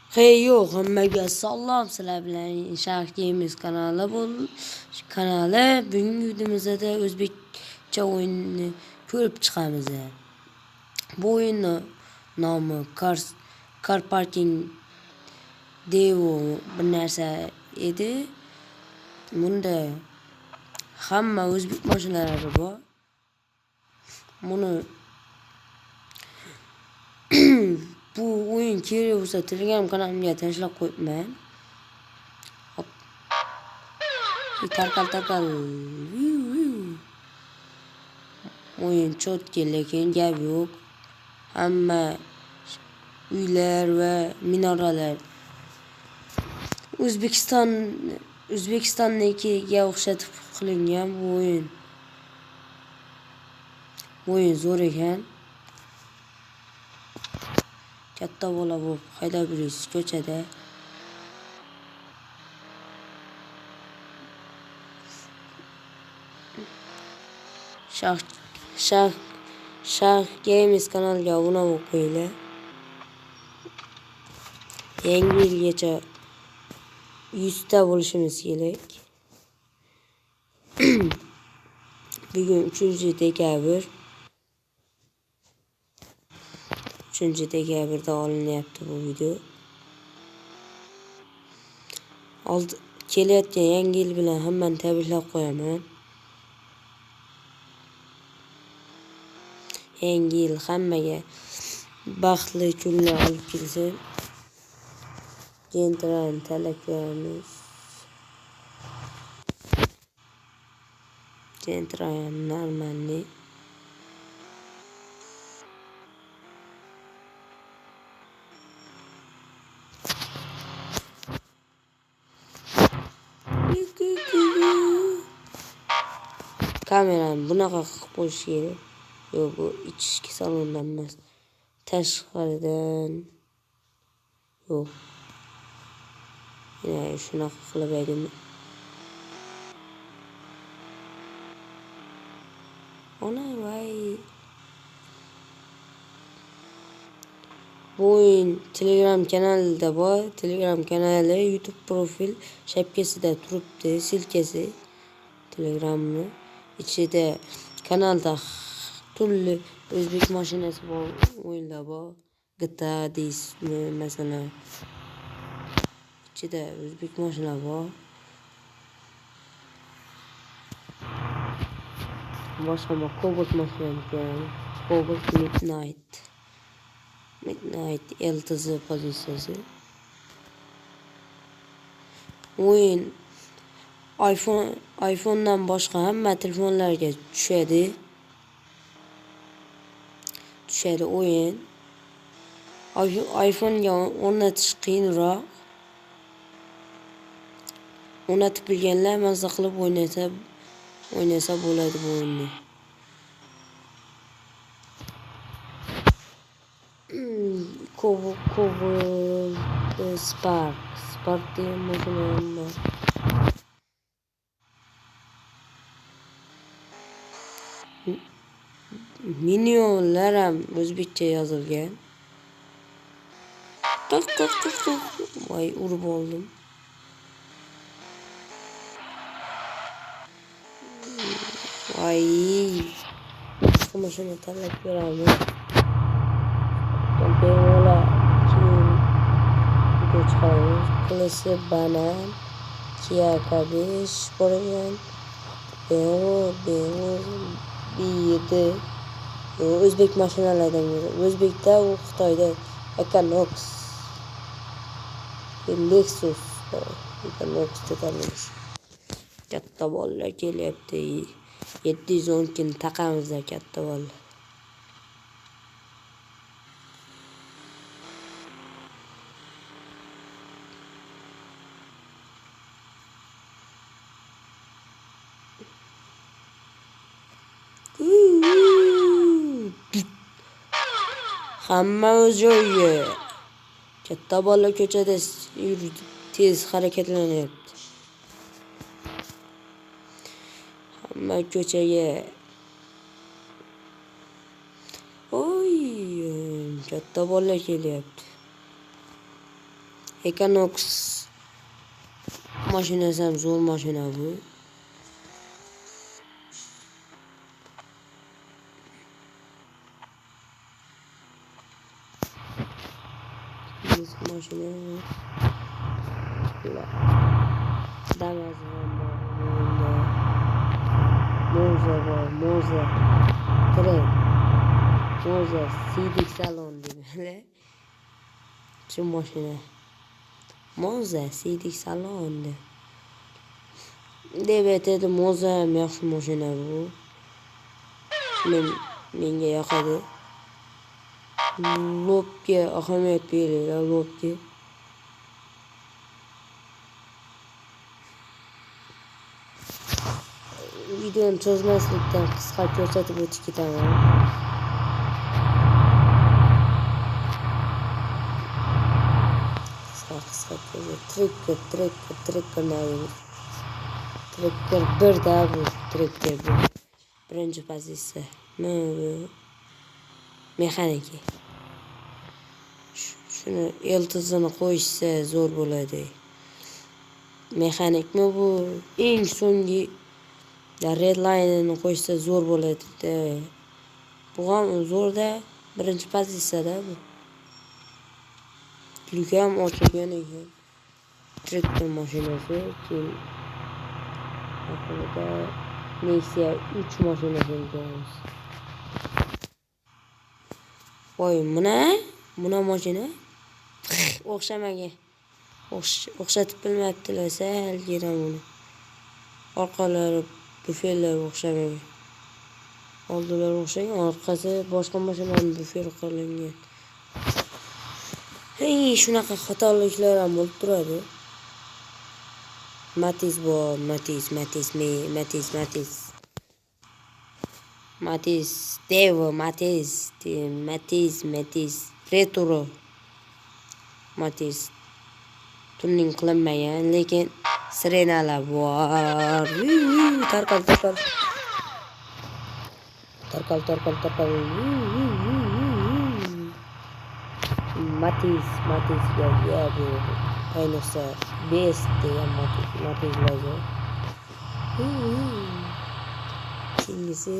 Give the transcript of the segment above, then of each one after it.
Hey yo'q, hammaga salom, sizlar bilan Shark Games kanali bugungi videomizda o'zbekcha o'yinni ko'rib chiqamiz. Bu o'yinni nomi Car Parking Devo bir narsa edi. Bunda hamma o'zbek mashinalari bor. Buni bu o'yin kerak bo'lsa Telegram kanalimga tashlab qo'yibman. Tarqal. O'yin chotki, lekin gap yo'q. Hamma uylar va minoralar O'zbekistonnikiga o'xshatib qilingan bu o'yin. O'yin zo'r ekan. Katta bola bo'lib haydab yurasiz ko'chada. Shark Games kanaliga obuna bo'lib qo'yinglar. Yangi yilgacha 100 ta bo'lishimiz kerak. Bugun 3-dekabr. 3-dekabrda olinyapti bu video. Kelayotgan yangi yil bilan hammani tabriklab qo'yaman. Yangi yil hammaga baxtli kunlar olib kelsin. Gentran tilaklarimiz. Gentran normalniy. Kamerani bunaqa qilib qo'yish kerak. Yo'q, bu ichki salondan emas. Tashqaridan. Yo'q. Yana shunaqa qilib aytdim. Ona voy. Bu o'yin Telegram kanalida bor. Telegram kanali YouTube profil shapkasida turibdi, silkasi. Telegramni ichida kanalda turli o'zbek mashinasi bor, o'yinlar bor. GTA deysizmi, masalan. Ichida o'zbek mashinalari bor. Boshqa Cobalt mashinasi, Cobalt Midnight LTZ pozitsiyasi. O'yin iPhone'dan boshqa hamma telefonlarga tushadi o'yin. iPhone'ga o'rnatish qiyinroq. O'rnatib bilganlar mazza qilib o'ynasa bo'ladi bu o'yinni. Spark degan mashinam bor. Minionlar ham o'zbekcha yozilgan. Voy, urib oldim. Voy. Boshqa mashina tanlab ko'ramiz. Bemalol keyin video chiqaramiz. Klasi banan, Kia K5 bor ekan. B7. O'zbek mashinalaridan biri. O'zbekda, u Xitoyda Equinox. Lexus. Equinox deganimiz. Katta bolalar kelyapti. 710 kun taqamizda katta bolalar. Hamma o'z joyiga. Katta bolalar ko'chada tez harakatlanyapti. Hamma ko'chaga. Oy, katta bolalar kelyapti. Equinox mashinasi ham zo'r mashina bu. Mashina Damas ham bor. Moza bor, Moza Tren, Moza Civic Salon deydi. Shu mashina. Moza Civic Salon deb aytadi. Moza ham yaxshi mashina bu. Menga yoqadi. Lobga ahamiyat beringlar, lobga. Videoni cho'zmaslikdan qisqa ko'rsatib o'tib ketaman. Qisqa trekker nayimiz. Trekker 1 da bu, trekker 1. Birinchi pozitsiya. Mexaniki. Shuni eltizini qo'yishsa zo'r bo'ladi. Mexanikmi bu? Eng so'nggi redline'ini qo'ysa zo'r bo'ladi. Bu ham zo'rda, birinchi pozitsiyada bu. Lyuki ham ochilgan ekan. Traktor mashinasi, keyin oxirida Nexia 3 mashinasi ko'ramiz. Voy, buna mashina o'xshamagan. O'xshatib bilmabdilar, sal yeram uni. Orqalari bufellar o'xshamagan. Oldilari o'xshagan, orqasi boshqa mashinaning buferi qilingan. Shunaqa xatoliklar ham bo'lib turadi. Matiz bor, Matiz, Retro. Matiz tuning qilinmagan, lekin sirenalar bor. Tarqal. Matizga bu ayniqsa best degan Matizlarga. Keyingisi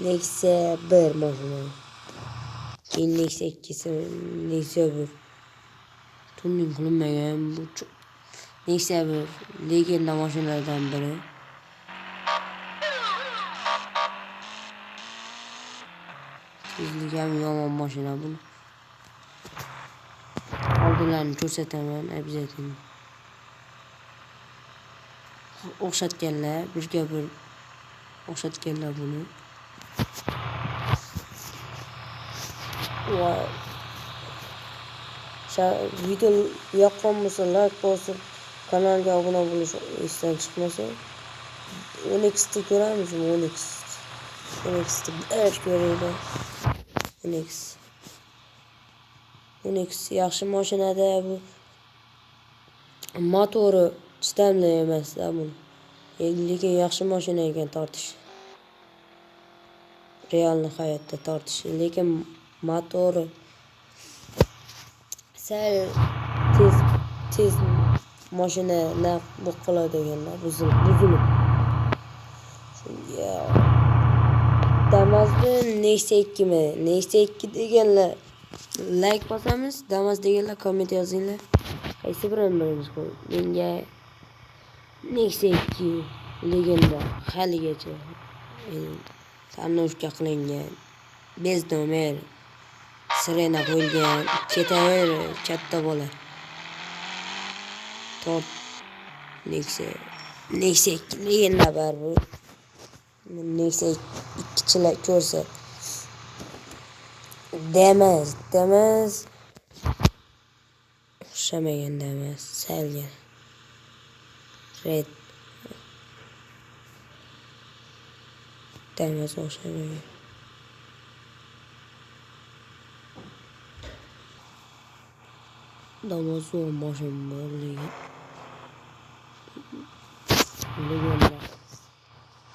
Nexia 1 mashina. Keyin Nexia 2, Nexia 1. Tuning qilinmagan bu Nexia 1 legenda mashinalardan biri. Tezligi ham yomon mashina bu. Oldinlarni ko'rsataman, обязательно. O'xshatganlar, birga bir o'xshatganlar buni. Video yoqqan bo'lsa, like bosib, kanalga obuna bo'lish esdan chiqmasa, Onyx'ni ko'ramizmi? Onyx'ni bir ko'ringlar. Onyx yaxshi mashinada bu. Motori chidamli emas-da bu. Lekin yaxshi mashina ekan tortish. Realni hayotda tortish, lekin motori sal tez mashina bu qiladi ekanlar, buzilib. Shunga Damas'ni Nexia 2 mi? Nexia 2 deganlar like bosamiz, Damas deganlar komment yozinglar. Qaysi birinchi qo'y? Menga Nexia 2 legenda haligacha tanlovga qilingan. Bez nomer sirena qo'yilgan, ketaver katta bola. Tort Nexia 2 legenda bar bu. Nexia 2chilar ko'rsa Damas o'xshamagan Damas, salgan red Damas o'xshamagan. Damas zo'r mashina bor legenda.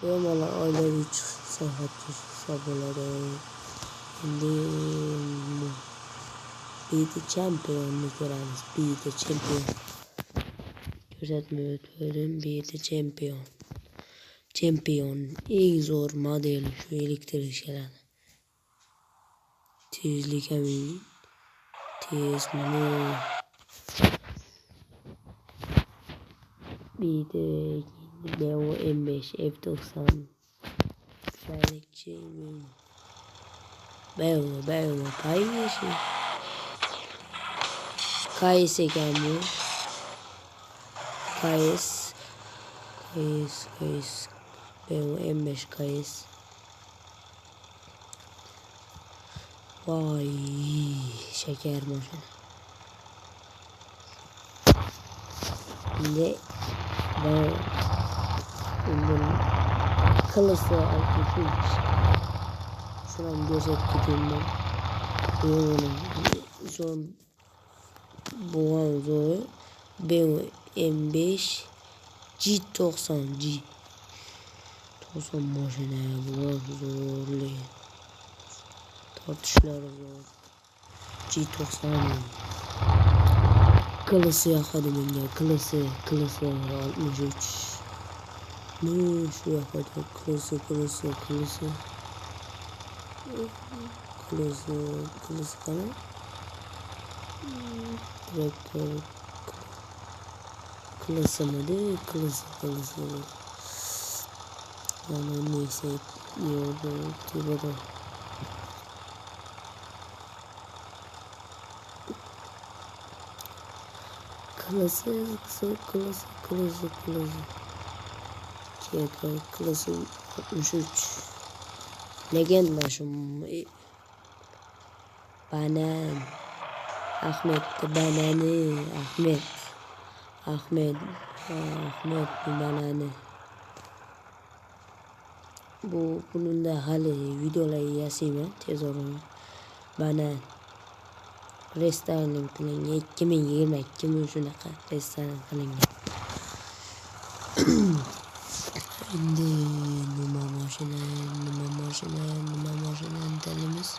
Bemalol oilaviy sohobchi hisob bo'ladi. Endi Be the champion'u ko'ramiz. Be the champion. Ko'rsatma o'tdim. Be the champion. Champion eng zo'r model shu elektrikchalarni. Tezlik ham tezmi? Be BMW M5 F90 güzellikçi BMW paylaşıyor. Kayıs ekan bu. Kayıs BMW M5 Kayıs. Vay şeker maşın. Şimdi ben bunun kılısı altı şuradan gözet gideyim ben. Son boğan zoru BMW M5 G90 90 maşına bu zorlu. Tartışlar zor. G90 kılısı yakadı bence. Kılısı 63. Ne şu yakadı kılısı kana. Traktör kılısı mıydı? Kılısı. Yani neyse diyordu. Tibo'da. Kılısı. Kılısı 63. Legenda şu. Banan. Ahmet bananı. Ahmet bananı. Bunun da hali videoları yazayım tez olun. Banan. Restoran qilingan 2022 shunaqa restoran qilingan. Endi nima mashina tanlaymiz.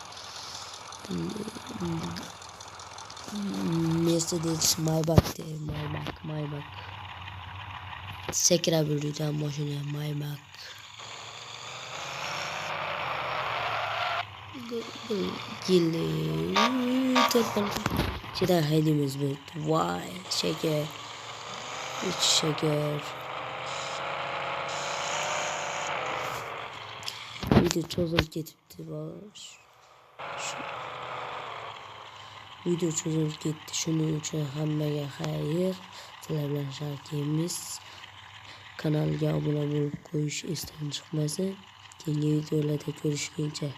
Mercedes Maybach. Sakrabildiğinden mashina Maybach. Gilli Çida haydimiz bir. Vay şeker. Hiç şeker. Video çözülüp ketibdi. Video çözülüp ketdi. Shuning uchun hammaga xayr. Sizlar bilan Sharkimiz. Kanalga obuna bo'lib qo'yish esdan chiqmasin. Keyingi videolarda ko'rishguncha